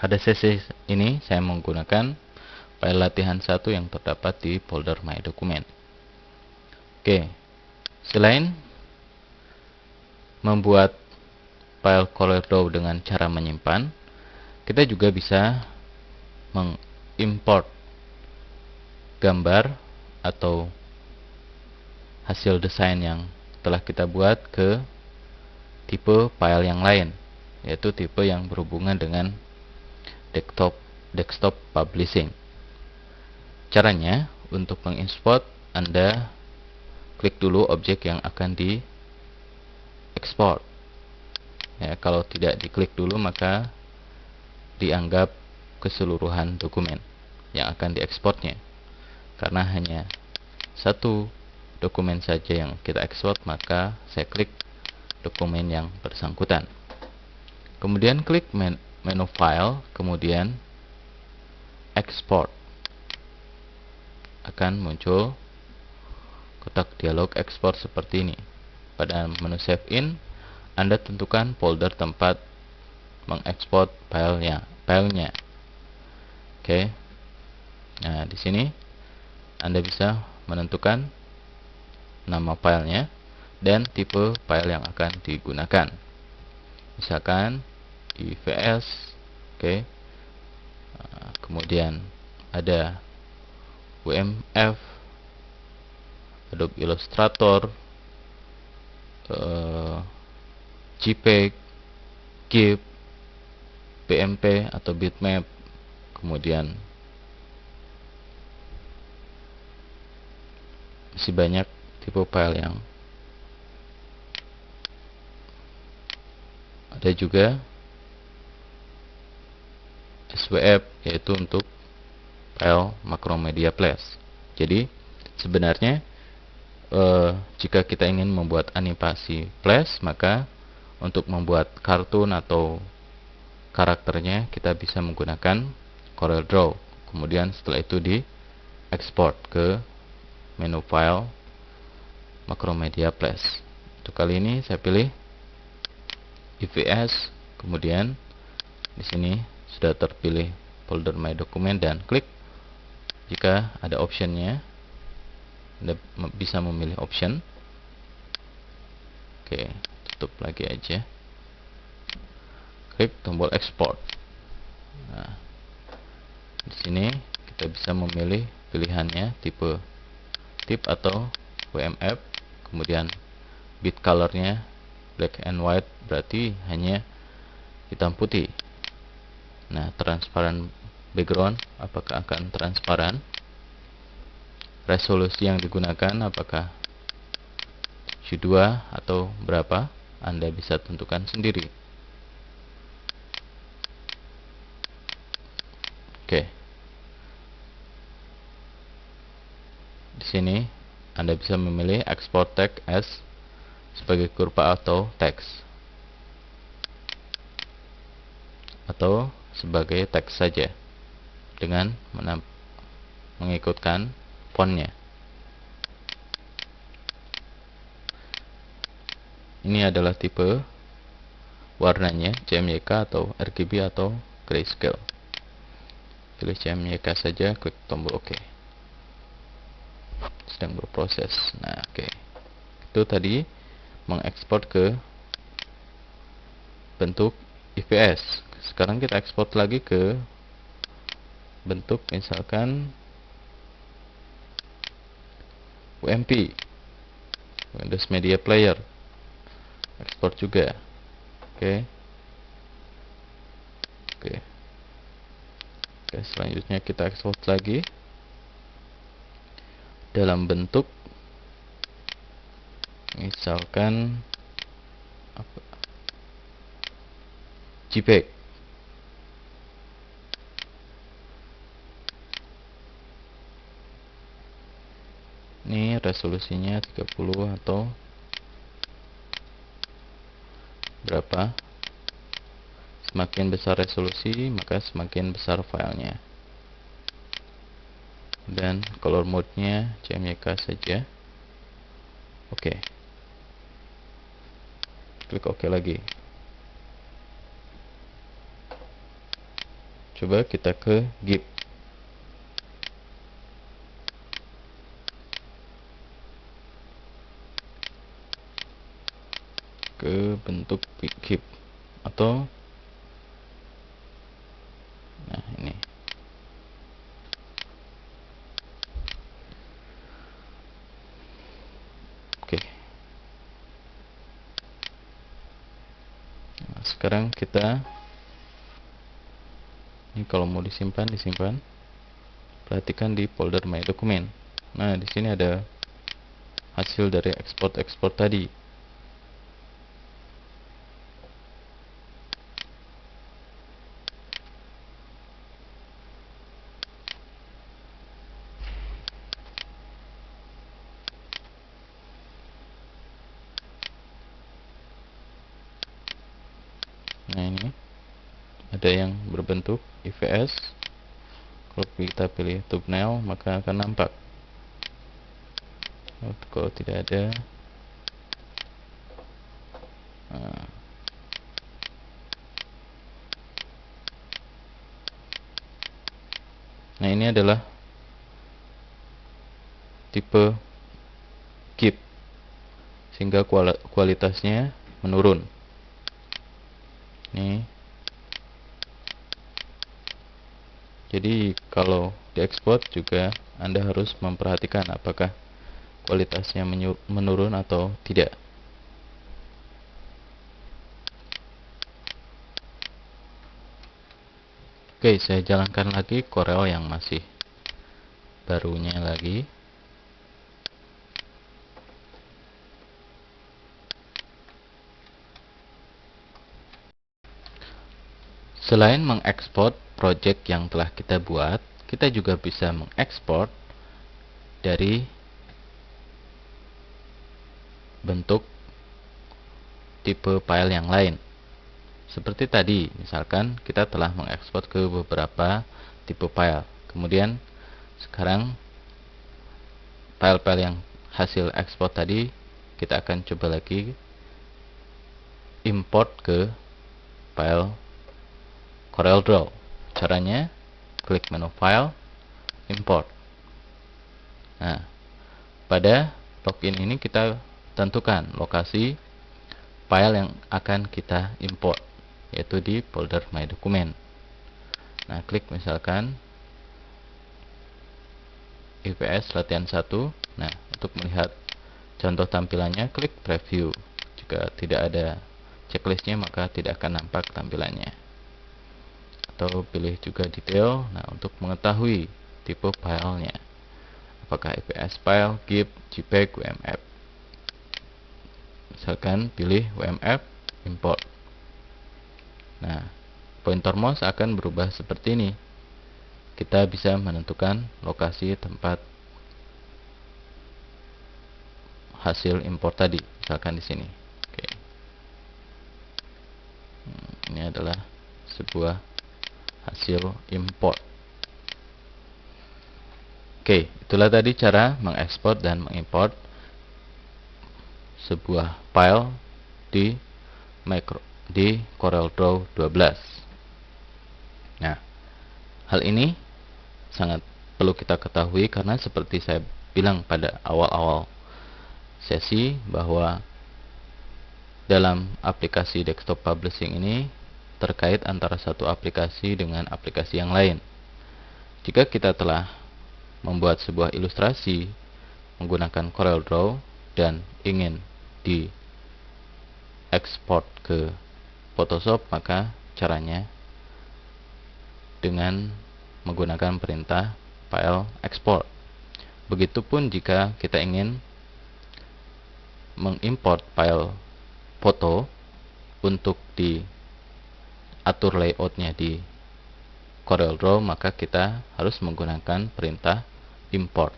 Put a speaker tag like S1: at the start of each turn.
S1: Pada sesi ini saya menggunakan file latihan 1 yang terdapat di folder My Document. Oke, selain membuat file CorelDRAW dengan cara menyimpan, kita juga bisa mengimport gambar atau hasil desain yang telah kita buat ke tipe file yang lain, yaitu tipe yang berhubungan dengan desktop publishing. Caranya, untuk mengimport, Anda klik dulu objek yang akan diekspor. Ya, kalau tidak diklik dulu maka dianggap keseluruhan dokumen yang akan diekspornya. Karena hanya satu dokumen saja yang kita ekspor, maka saya klik dokumen yang bersangkutan. Kemudian klik menu file, kemudian export. Akan muncul kotak dialog ekspor seperti ini. Pada menu save in, Anda tentukan folder tempat mengekspor filenya. Oke. Nah, di sini Anda bisa menentukan nama filenya dan tipe file yang akan digunakan. Misalkan IVS, oke. Kemudian ada WMF, Adobe Illustrator, JPEG, GIF, PNG atau bitmap, kemudian masih banyak tipe file yang ada juga SWF, yaitu untuk file Macromedia Flash. Jadi sebenarnya jika kita ingin membuat animasi flash, maka untuk membuat kartun atau karakternya kita bisa menggunakan CorelDRAW. Kemudian setelah itu diekspor ke menu file Macromedia Flash. Untuk kali ini saya pilih IVS, kemudian di sini sudah terpilih folder My Document dan klik. Jika ada optionnya, Anda bisa memilih option. Oke, tutup lagi aja. Klik tombol export. Nah, di sini kita bisa memilih pilihannya tipe TIFF atau WMF. Kemudian bit colornya black and white, berarti hanya hitam putih. Nah, transparan background, apakah akan transparan? Resolusi yang digunakan apakah Q2 atau berapa? Anda bisa tentukan sendiri. Oke. Di sini Anda bisa memilih export text as sebagai kurva atau teks, atau sebagai teks saja dengan mengikutkan fontnya. Ini adalah tipe warnanya CMYK atau RGB atau grayscale. Pilih CMYK saja, klik tombol OK. Sedang berproses. Nah, oke. Itu tadi mengekspor ke bentuk IVS. Sekarang kita ekspor lagi ke bentuk misalkan WMP, Windows Media Player. Ekspor juga. Oke. Selanjutnya kita ekspor lagi dalam bentuk misalkan JPEG. Ini resolusinya 30 atau berapa? Semakin besar resolusi, maka semakin besar filenya. Dan color mode-nya CMYK saja. Oke. Klik OK lagi. coba kita ke GIF. Ke bentuk GIF atau nah ini. Oke. Nah, sekarang kita ini kalau mau disimpan. Perhatikan di folder My Document. Nah, di sini ada hasil dari ekspor tadi. Nah, ini ada yang berbentuk IVS. Kalau kita pilih thumbnail maka akan nampak. Kalau tidak ada, nah ini adalah tipe GIF sehingga kualitasnya menurun. Nih. Jadi kalau diekspor juga Anda harus memperhatikan apakah kualitasnya menurun atau tidak. Oke, saya jalankan lagi Corel yang masih barunya lagi. Selain mengekspor project yang telah kita buat, kita juga bisa mengekspor dari bentuk tipe file yang lain. Seperti tadi, misalkan kita telah mengekspor ke beberapa tipe file. Kemudian sekarang file-file yang hasil ekspor tadi kita akan coba lagi import ke file CorelDRAW. Caranya klik menu File, Import. Nah, pada login ini kita tentukan lokasi file yang akan kita import, yaitu di folder My Document. Nah, klik misalkan IPS latihan 1. Nah, untuk melihat contoh tampilannya, klik Preview. Jika tidak ada checklistnya, maka tidak akan nampak tampilannya. Atau pilih juga detail. Nah, untuk mengetahui tipe filenya, apakah IPS file, GIF, JPEG, WMF. Misalkan pilih WMF, import. Nah, pointer mouse akan berubah seperti ini. Kita bisa menentukan lokasi tempat hasil import tadi, misalkan di sini. Oke. Ini adalah sebuah hasil import. Oke, itulah tadi cara mengekspor dan mengimport sebuah file di CorelDRAW 12. Nah, hal ini sangat perlu kita ketahui karena seperti saya bilang pada awal-awal sesi bahwa dalam aplikasi desktop publishing ini terkait antara satu aplikasi dengan aplikasi yang lain. Jika kita telah membuat sebuah ilustrasi menggunakan CorelDRAW dan ingin diekspor ke Photoshop, maka caranya dengan menggunakan perintah file export. Begitupun jika kita ingin mengimport file foto untuk diatur layoutnya di CorelDRAW, maka kita harus menggunakan perintah import.